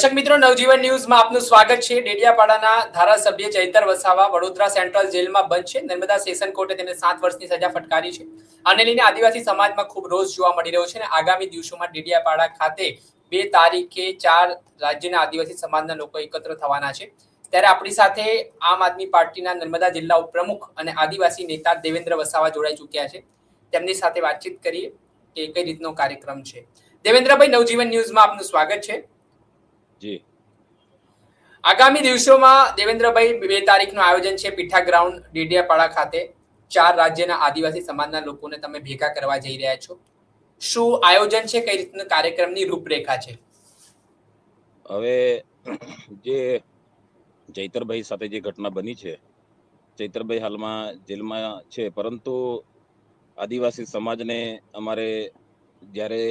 દર્શક મિત્રો, નવજીવન ન્યૂઝમાં આપનું સ્વાગત છે। ડેડિયાપાડાના ધારાસભ્ય ચૈતર વસાવા વડોદરા સેન્ટ્રલ જેલમાં બંધ છે। નર્મદા સેશન કોર્ટે તેમને 7 વર્ષની સજા ફટકારી છે। આને લઈને આદિવાસી સમાજમાં ખૂબ રોષ જોવા મળી રહ્યો છે અને આગામી દિવસોમાં ડેડિયાપાડા ખાતે 2 તારીખે 4 રાજ્યના આદિવાસી સમાજના લોકો એકત્ર થવાના છે। ત્યારે આપણી સાથે આમ આદમી પાર્ટીના નર્મદા જિલ્લા ઉપપ્રમુખ અને આદિવાસી નેતા દેવેન્દ્ર વસાવા જોડાઈ ચૂક્યા છે। તેમની સાથે વાતચીત કરીએ કે કઈ રીતનો કાર્યક્રમ છે। દેવેન્દ્રભાઈ, નવજીવન ન્યૂઝમાં આપનું સ્વાગત છે। જી, આગામી દિવસોમાં દેવેન્દ્રભાઈ 2 તારીખનું આયોજન છે પીઠા ગ્રાઉન્ડ ડેડિયાપાડા ખાતે। 4 રાજ્યના આદિવાસી સમાજના લોકોને તમે ભેગા કરવા જઈ રહ્યા છો। શું આયોજન છે, કઈ રીતના કાર્યક્રમની રૂપરેખા છે? હવે જે ચૈતરભાઈ સાથે જે ઘટના બની છે, ચૈતરભાઈ હાલમાં જેલમાં છે, પરંતુ આદિવાસી સમાજને અમારે જ્યારે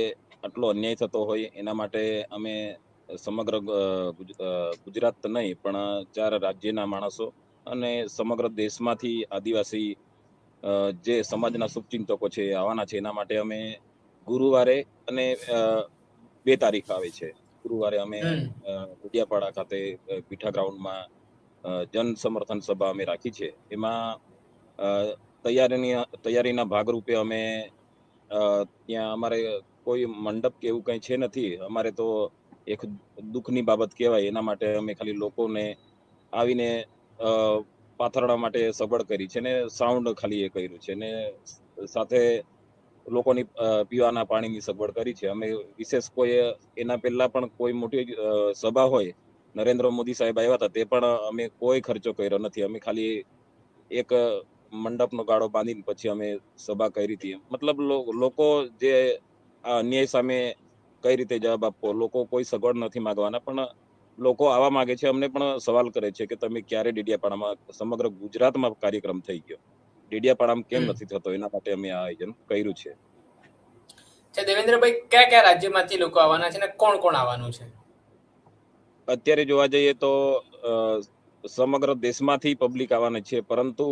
આટલો અન્યાય થતો હોય એના માટે અમે સમગ્ર ગુજરાત નહીં પણ 4 રાજ્યના માણસો અને સમગ્ર દેશમાંથી આદિવાસી જે સમાજના શુભચિંતકો છે આવવાના છે। એના માટે અમે ગુરુવારે અને 2 તારીખ આવે છે, ગુરુવારે અમે ડેડિયાપાડા ખાતે પીઠા ગ્રાઉન્ડમાં જન સમર્થન સભા અમે રાખી છે। એમાં તૈયારીના ભાગરૂપે અમે ત્યાં અમારે કોઈ મંડપ કે એવું કંઈ છે નથી। અમારે તો એક દુઃખની બાબત કહેવાય, એના માટે અમે ખાલી લોકોને આવીને પાથરણા માટે સગવડ કરી છે ને સાઉન્ડ ખાલી એ કર્યું છે ને સાથે લોકોની પીવાના પાણીની સગવડ કરી છે। અમે વિશેષ કોઈ એના પહેલા પણ કોઈ મોટી સભા હોય, નરેન્દ્ર મોદી સાહેબ આવ્યા હતા, તે પણ અમે કોઈ ખર્ચો કર્યો નથી। અમે ખાલી એક મંડપનો ગાળો બાંધીને પછી અમે સભા કરી હતી। મતલબ લોકો જે આ અન્યાય સામે કઈ રીતે જવાબ આપવો, લોકો કોઈ સગવડ નથી માંગવાના, પણ લોકો આવા માંગે છે। અમને પણ સવાલ કરે છે કે તમે ક્યારે ડેડિયાપાડામાં, સમગ્ર ગુજરાતમાં કાર્યક્રમ થઈ ગયો, ડેડિયાપાડામાં કેમ નથી થતો? એના માટે અમે આ આયોજન કર્યું છે। દેવેન્દ્રભાઈ, કયા કયા રાજ્યમાંથી લોકો આવવાના છે અને કોણ કોણ આવવાનું છે? અત્યારે જોવા જઈએ તો સમગ્ર દેશમાંથી પબ્લિક આવવાની છે, પરંતુ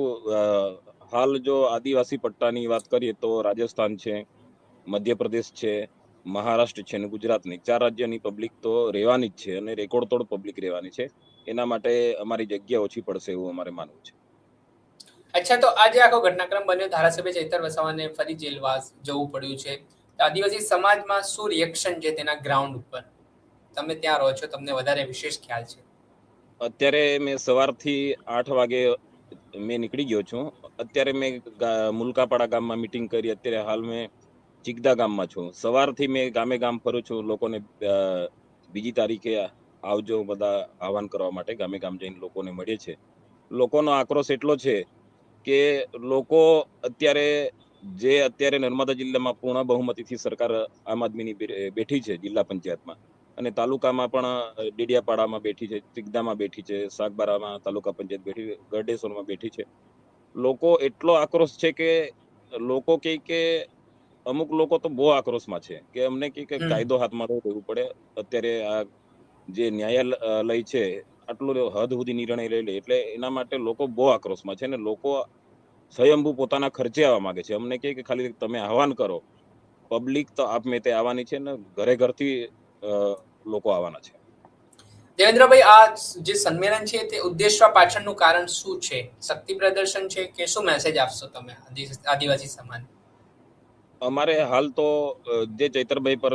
હાલ જો આદિવાસી પટ્ટાની વાત કરીએ તો રાજસ્થાન છે, મધ્યપ્રદેશ છે, મહારાષ્ટ્ર છે અને ગુજરાતની 4 રાજ્યની પબ્લિક તો રહેવાની જ છે અને રેકોર્ડ તોડ પબ્લિક રહેવાની છે। એના માટે અમારી જગ્યા ઓછી પડશે એવું અમારે માનવું છે। અચ્છા, તો આજે આખો ઘટનાક્રમ બન્યો, ધારાસભ્ય ચૈતર વસાવાને ફરી જેલવાસ જવું પડ્યું છે, તો આદિવાસી સમાજમાં શું રિએક્શન છે તેના ગ્રાઉન્ડ ઉપર? તમે ત્યાં રહો છો, તમને વધારે વિશેષ ખ્યાલ છે। અત્યારે મેં સવારથી 8 વાગે મેં નીકળી ગયો છું। અત્યારે મેં મુલકાપાડા ગામમાં મીટિંગ કરી, અત્યારે હાલ મેં ચિકદા ગામમાં છું। સવારથી મેં ગામે ગામ ફરું છું, લોકોને 2 તારીખે આવજો બધા આહવાન કરવા માટે ગામે ગામ જઈને લોકોને મળે છે। લોકોનો આક્રોશ એટલો છે કે લોકો અત્યારે નર્મદા જિલ્લામાં પૂર્ણ બહુમતીથી સરકાર આમ આદમીની બેઠી છે જિલ્લા પંચાયતમાં, અને તાલુકામાં પણ ડેડિયાપાડામાં બેઠી છે, ચિકદામાં બેઠી છે, સાગબારામાં તાલુકા પંચાયત બેઠી છે, ગરડેશ્વરમાં બેઠી છે। લોકો એટલો આક્રોશ છે કે લોકો કે અમુક લોકો તો બહુ આક્રોશમાં છે કે અમને કે કાયદો હાથમાં લેવું પડે। અત્યારે આ જે ન્યાયાલય છે આટલો હદ સુધી નિર્ણય લઈ લે, એટલે એના માટે લોકો બહુ આક્રોશમાં છે ને લોકો સ્વયંભૂ પોતાના ખર્ચે આવવા માંગે છે। અમને કે ખાલી તમે આહવાન કરો, પબ્લિક તો આપમેળે આવવાની છે ને ઘરે ઘરથી લોકો આવવાના છે। દેવેન્દ્રભાઈ, આ જે સંમેલન છે તે ઉદ્દેશવા પાછળનું કારણ શું છે? શક્તિ પ્રદર્શન છે કે શું મેસેજ આપશો તમે આદિવાસી સમાજ? અમારે હાલ તો જે ચૈતરભાઈ પર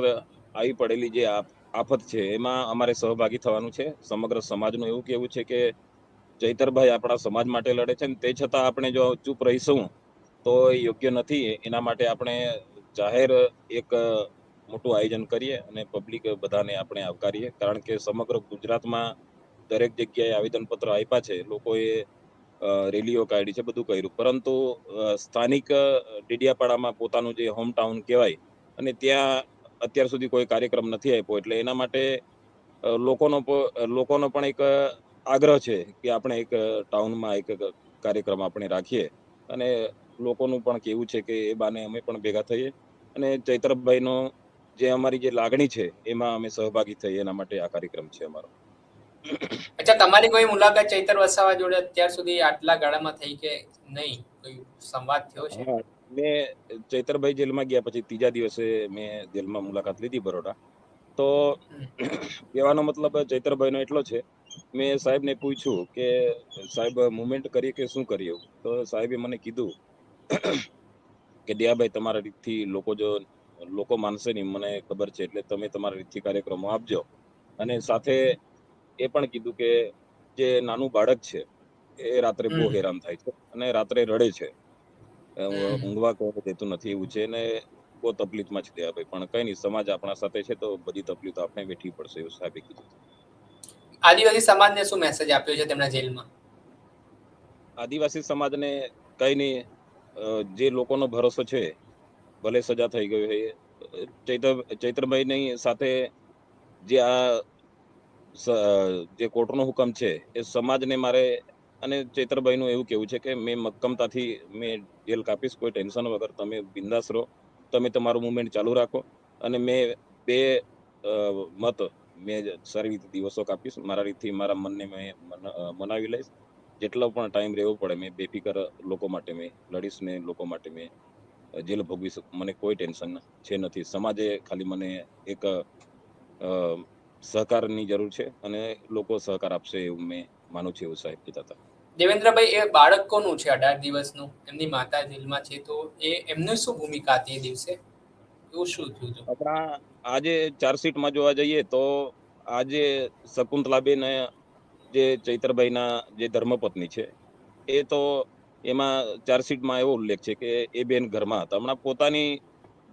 આવી પડેલી જે આફત છે એમાં અમારે સહભાગી થવાનું છે। સમગ્ર સમાજનું એવું કહેવું છે કે ચૈતરભાઈ આપણા સમાજ માટે લડે છે ને તે છતાં આપણે જો ચૂપ રહીશું તો યોગ્ય નથી। એના માટે આપણે જાહેર એક મોટું આયોજન કરીએ અને પબ્લિક બધાને આપણે આવકારીએ, કારણ કે સમગ્ર ગુજરાતમાં દરેક જગ્યાએ આવેદનપત્ર આપ્યા છે, લોકોએ રેલીઓ કાઢી છે, બધું કર્યું, પરંતુ સ્થાનિક ડેડિયાપાડામાં પોતાનું જે હોમ ટાઉન કહેવાય અને ત્યાં અત્યાર સુધી કોઈ કાર્યક્રમ નથી આપ્યો, એટલે એના માટે લોકોનો પણ એક આગ્રહ છે કે આપણે એક ટાઉનમાં એક કાર્યક્રમ આપણે રાખીએ, અને લોકોનું પણ કેવું છે કે એ બાને અમે પણ ભેગા થઈએ અને ચૈતરભાઈનો જે અમારી જે લાગણી છે એમાં અમે સહભાગી થઈએ, એના માટે આ કાર્યક્રમ છે અમારો। અચ્છા, તમારી કોઈ મુલાકાત ચૈતર વસાવા જોડે અત્યાર સુધી આટલા ગાળામાં થઈ કે નહીં? કોઈ સંવાદ થયો છે? હા, મેં ચૈતરભાઈ જેલમાં ગયા પછી 3જા દિવસે મેં જેલમાં મુલાકાત લીધી બરોડા, તો હમ. કહેવાનો મતલબ ચૈતરભાઈનો એટલો છે, મેં સાહેબને પૂછ્યું કે સાહેબ મુવમેન્ટ કરીએ કે શું કરીએ, તો સાહેબે મને કીધું કે દયાભાઈ તમારા રીતથી લોકો માનશે નહીં, મને ખબર છે, એટલે તમે તમારા રીતથી કાર્યક્રમો આપજો. અને સાથે એ પણ કીધું કે જે નાનું બાળક છે એ રાત્રે બહુ હમ. હેરાન થાય છે અને રાત્રે રડે છે, હમ. ઊંઘવા કોઈ દેતું નથી એવું છે, ને બહુ તકલીફમાં છે દયાભાઈ. પણ કઈ નહીં, સમાજ આપણા સાથે છે તો બધી તકલીફ આપણે વેઠવી પડશે એવું સાહેબે કીધું. આદિવાસી સમાજને શું મેસેજ આપ્યો છે તેમના જેલમાં? આદિવાસી સમાજને કઈ નહીં, જે લોકોનો ભરોસો છે, ભલે સજા થઈ ગઈ હોય, ચૈતરભાઈની સાથે જે જે કોર્ટનો હુકમ છે એ સમાજને મારે, અને ચૈતરભાઈનું એવું કેવું છે કે મેં મક્કમતાથી મેં જેલ કાપીશ, કોઈ ટેન્શન વગર, તમે બિંદાસ રહો, તમે તમારું મુવમેન્ટ ચાલુ રાખો, અને મેં બે મત મેં સારી રીતે દિવસો કાપીશ, મારા રીતથી મારા મનને મેં મનાવી લઈશ. જેટલો પણ ટાઈમ રહેવો પડે મેં બેફિકર લોકો માટે મેં લડીશ, ને લોકો માટે મેં જેલ ભોગવીશ, મને કોઈ ટેન્શન છે નથી. સમાજે ખાલી મને એક સહકારની જરૂર છે અને લોકો સહકાર આપશે એવું મેં માનું છું, એવું સાહેબ કહેતા હતા. દેવેન્દ્રભાઈ, એ બાળક કોનું છે 18 દિવસનું? એમની માતા જેલમાં છે, તો એમની શું ભૂમિકા હતી એ દિવસે? એવું શું થયું હતું? આપણા આજે ચાર્જશીટમાં જોવા જઈએ તો આજે શકુંતલાબેન જે ચૈતરભાઈના જે ધર્મપત્ની છે, એ તો એમાં ચાર્જશીટમાં એવો ઉલ્લેખ છે કે એ બેન ઘરમાં હતા. હમણાં પોતાની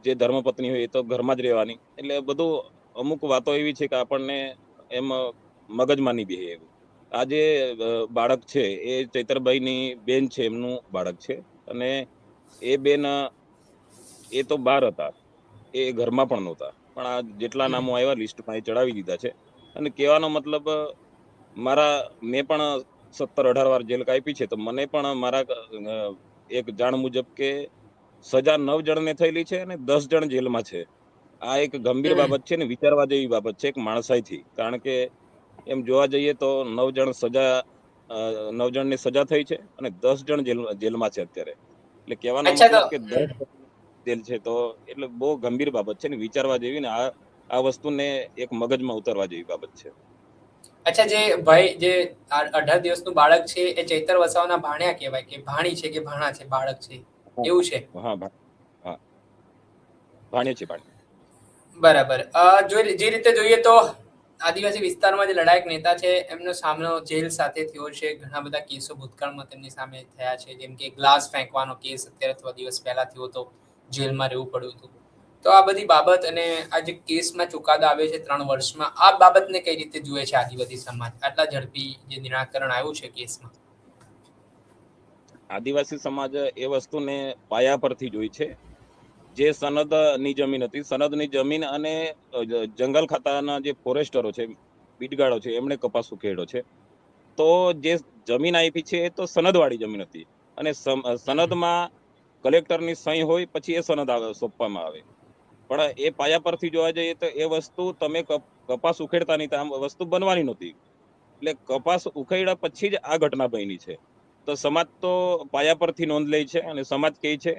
જે ધર્મપત્ની હોય એ તો ઘરમાં જ રહેવાની, એટલે બધું અમુક વાતો એવી છે કે આપણને એમ મગજમાં નહીં બેસે એવું. આ જે બાળક છે એ ચૈતરભાઈની બેન છે, એમનું બાળક છે, અને એ બેન એ તો બહાર હતા, એ ઘરમાં પણ નહોતા, પણ આ જેટલા હમ. નામો આવ્યા લિસ્ટમાં એ ચડાવી દીધા છે. અને કહેવાનો મતલબ મેં પણ 17-18 વાર જેલ કાપી છે, તો મને પણ મારા એક જાણ મુજબ કે સજા 9 જણને થયેલી છે અને 10 જણ જેલમાં છે. આ એક ગંભીર હમ. બાબત છે ને વિચારવા જેવી બાબત છે એક માણસાઈથી, કારણ કે એમ જોવા જઈએ તો 9 જણની સજા થઈ છે અને 10 જણ જેલમાં છે અત્યારે. એટલે કહેવાનો અચ્છા, તો મતલબ કે 10 જેલ છે, તો એટલે બહુ ગંભીર બાબત છે ને વિચારવા જેવી, ને આ વસ્તુને એક મગજમાં ઉતરવા જેવી બાબત છે. અચ્છા, જે ભાઈ, જે 18 દિવસનું બાળક છે, એ ચૈતર વસાવાના ભાણ્યા કહેવાય, કે ભાણી છે કે ભાણા છે, બાળક છે હા એવું છે? હા હા, ભાણ્યો છે, ભાણ્યો. બરાબર. જે રીતે જોઈએ તો આદિવાસી વિસ્તારમાં જે લડાયક નેતા છે એમનો સામનો જેલ સાથે થયો છે. ઘણા બધા કેસો ભૂતકાળમાં તેમની સામે થયા છે, જેમ કે ગ્લાસ ફેંકવાનો કેસ અત્યારે થોડા દિવસ પહેલા થયો હતો, જેલમાં રહેવું પડ્યું હતું. તો આ બધી બાબત અને આ જે કેસમાં ચુકાદો આવ્યો છે 3 વર્ષમાં, આ બાબતને કઈ રીતે જુએ છે આદિવાસી સમાજ? આટલા ઝડપી જે નિરાકરણ આવ્યું છે કેસમાં. આદિવાસી સમાજ એ વસ્તુને પાયા પરથી જોઈ છે. જે સનદની જમીન હતી, સનદની જમીન અને જંગલ ખાતાના જે ફોરેસ્ટરો છે, બીટગાળો છે, એમણે કપાસ ઉખેડ્યો છે. તો જે જમીન આપી છે એ તો સનદવાળી જમીન હતી, અને સનદમાં કલેક્ટરની સહી હોય પછી એ સનદ સોંપવામાં આવે. પણ એ પાયા પરથી જોવા જઈએ તો એ વસ્તુ તમે કપાસ ઉખેડતા નહીં, તો આ વસ્તુ બનવાની નહોતી. એટલે કપાસ ઉખેડ્યા પછી જ આ ઘટના બની છે. તો સમાજ તો પાયા પરથી નોંધ લે છે, અને સમાજ કહે છે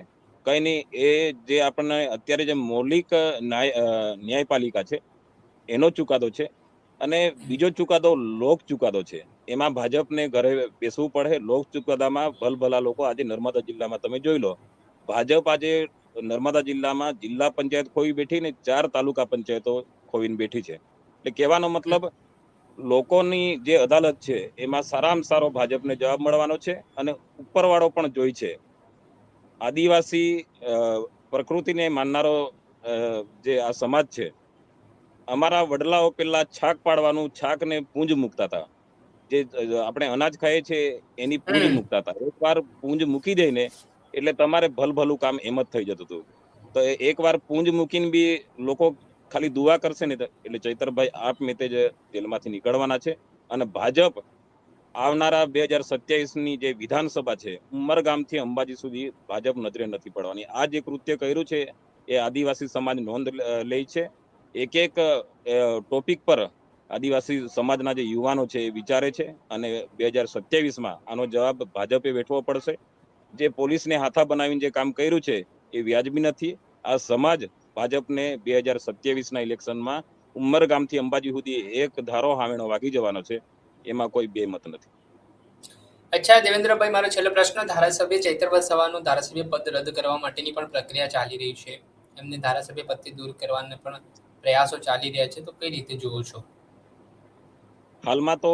કઈ નહીં, એ જે આપણને અત્યારે જે મૌલિક ન્યાયપાલિકા છે એનો ચુકાદો છે, અને બીજો ચુકાદો લોક ચુકાદો છે. એમાં ભાજપને ઘરે બેસવું પડે. લોક ચુકાદામાં ભલભલા લોકો, આજે નર્મદા જિલ્લામાં તમે જોઈ લો, ભાજપ આજે નર્મદા જિલ્લામાં જિલ્લા પંચાયત ખોઈ બેઠી ને 4 તાલુકા પંચાયતો ખોઈને બેઠી છે. એટલે કહેવાનો મતલબ લોકોની જે અદાલત છે એમાં સારામાં સારો ભાજપને જવાબ મળવાનો છે, અને ઉપરવાળો પણ જોઈ છે. આદિવાસી પ્રકૃતિને માનનારો જે આ સમાજ છે, અમારા વડલાઓ પેલા છાક પાડવાનું, છાકને પૂંજ મૂકતા હતા. જે આપણે અનાજ ખાઈએ છીએ એની પૂંજ હમ. મૂકતા હતા. એકવાર પૂંજ મૂકી દે ને એટલે તમારે ભલભલું કામ એમ જ થઈ જતું હતું. તો એકવાર પૂંજ મૂકીને બી લોકો ખાલી દુઆ કરશે ને એટલે ચૈતરભાઈ આપમેતે જ જેલમાંથી નીકળવાના છે. અને ભાજપ આવનારા 2027ની જે વિધાનસભા છે, ઉમરગામથી અંબાજી સુધી ભાજપ નજરે નથી પડવાની. આ જે કૃત્ય કર્યું છે એ આદિવાસી સમાજ નોંધ લે છે. એક એક ટોપિક પર આદિવાસી સમાજના જે યુવાનો છે એ વિચારે છે, અને 2027માં આનો જવાબ ભાજપે વેઠવો પડશે. જે પોલીસને હાથા બનાવીને જે કામ કર્યું છે એ વ્યાજબી નથી. આ સમાજ ભાજપને 2027ના ઇલેક્શનમાં ઉમરગામથી અંબાજી સુધી એક ધારો હાવેણો વાગી જવાનો છે, એમાં કોઈ બે મત નથી. અચ્છા દેવેન્દ્રભાઈ, મારો છેલ્લો પ્રશ્ન, ધારાસભ્ય ચૈતર વસાવાનું ધારાસભ્ય પદ રદ કરવા માટેની પણ પ્રક્રિયા ચાલી રહી છે, એમને ધારાસભ્ય પદથી દૂર કરવાના પણ પ્રયાસો ચાલી રહ્યા છે, તો કઈ રીતે જુઓ છો? હાલમાં તો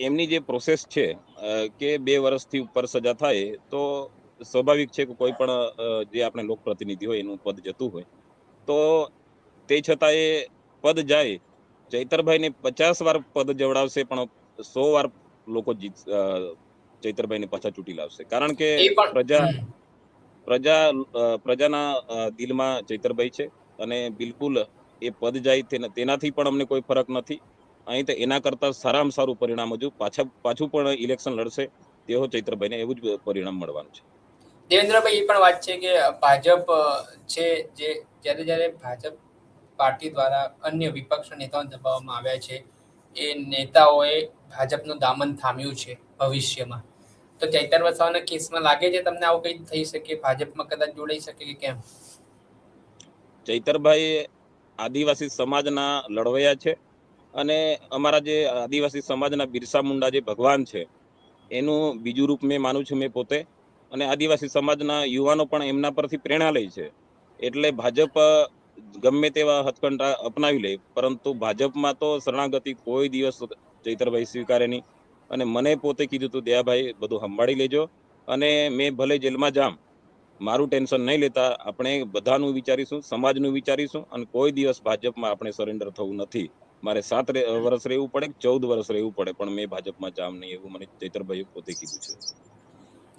એમની જે પ્રોસેસ છે કે 2 વર્ષથી ઉપર સજા થાય તો સ્વાભાવિક છે કે કોઈ પણ જે આપણે લોકપ્રતિનિધિ હોય એનું પદ જતું હોય, તો તે છતાં એ પદ જાય. ચૈતરભાઈને 50 વાર પદ જવડાવશે પણ 100 વાર લોકો ચૈતરભાઈને પાછા ચૂંટી લાવશે, કારણ કે એ પણ પ્રજાના દિલમાં ચૈતરભાઈ છે અને બિલકુલ એ પદ જાય તેનાથી પણ અમને કોઈ ફરક નથી. અહીં તો એના કરતા સારામાં સારું પરિણામ હજુ પાછું પણ ઇલેક્શન લડશે તેઓ ચૈતરભાઈને એવું જ પરિણામ મળવાનું છે. દેવેન્દ્રભાઈ, એ પણ વાત છે કે ભાજપ છે જે જ્યારે ભાજપ પાર્ટી દ્વારા અન્ય વિપક્ષ નેતાઓને દબાવવામાં આવ્યા છે, એ નેતાઓએ ભાજપનું દામન થામ્યું છે ભવિષ્યમાં, તો ચૈતર વસાવાના કેસમાં લાગે છે તમને આવું કંઈ થઈ શકે, ભાજપમાં કદાચ જોડાઈ શકે કે કેમ? ચૈતરભાઈ આદિવાસી સમાજના લડવૈયા છે અને અમારા જે આદિવાસી સમાજના બિરસા મુંડા જે ભગવાન છે એનું બીજું રૂપ મેં માનું છું મેં પોતે, અને આદિવાસી સમાજના યુવાનો પણ એમના પરથી પ્રેરણા લે છે. એટલે ભાજપ ગમે તેવા હથકંડા અપનાવી લે, પરંતુ ભાજપમાં તો શરણાગતિ કોઈ દિવસ ચૈતરભાઈ સ્વીકારે નહીં. અને મને પોતે કીધું હતું, દયાભાઈ બધું સંભાળી લેજો અને મેં ભલે જેલમાં જામ, મારું ટેન્શન નહીં લેતા, આપણે બધાનું વિચારીશું, સમાજનું વિચારીશું અને કોઈ દિવસ ભાજપમાં આપણે સરેન્ડર થવું નથી. મારે 7 વર્ષ રહેવું પડે, 14 વર્ષ રહેવું પડે, પણ મેં ભાજપમાં જામ નહીં, એવું મને ચૈતરભાઈએ પોતે કીધું છે.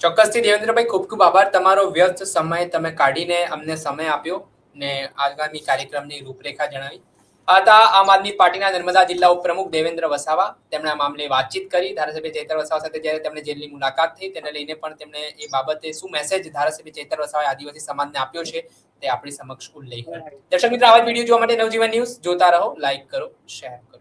ચોક્કસથી દેવેન્દ્રભાઈ, ખૂબ ખૂબ આભાર, તમારો વ્યસ્ત સમય તમે કાઢીને અમને સમય આપ્યો ને આગામી કાર્યક્રમની રૂપરેખા જણાવી. આ હતા આમ આદમી પાર્ટીના નર્મદા જિલ્લા ઉપપ્રમુખ દેવેન્દ્ર વસાવા. તેમણે આ મામલે વાતચીત કરી. ધારાસભ્ય ચૈતર વસાવા સાથે જ્યારે તેમણે જેલની મુલાકાત થઈ તેને લઈને પણ તેમણે એ બાબતે શું મેસેજ ધારાસભ્ય ચૈતર વસાવાએ આદિવાસી સમાજને આપ્યો છે તે આપણી સમક્ષ ઉલ્લેખ કર્યો. દર્શક મિત્રો, આવા જ વિડીયો જોવા માટે નવજીવન ન્યૂઝ જોતા રહો, લાઈક કરો, શેર કરો.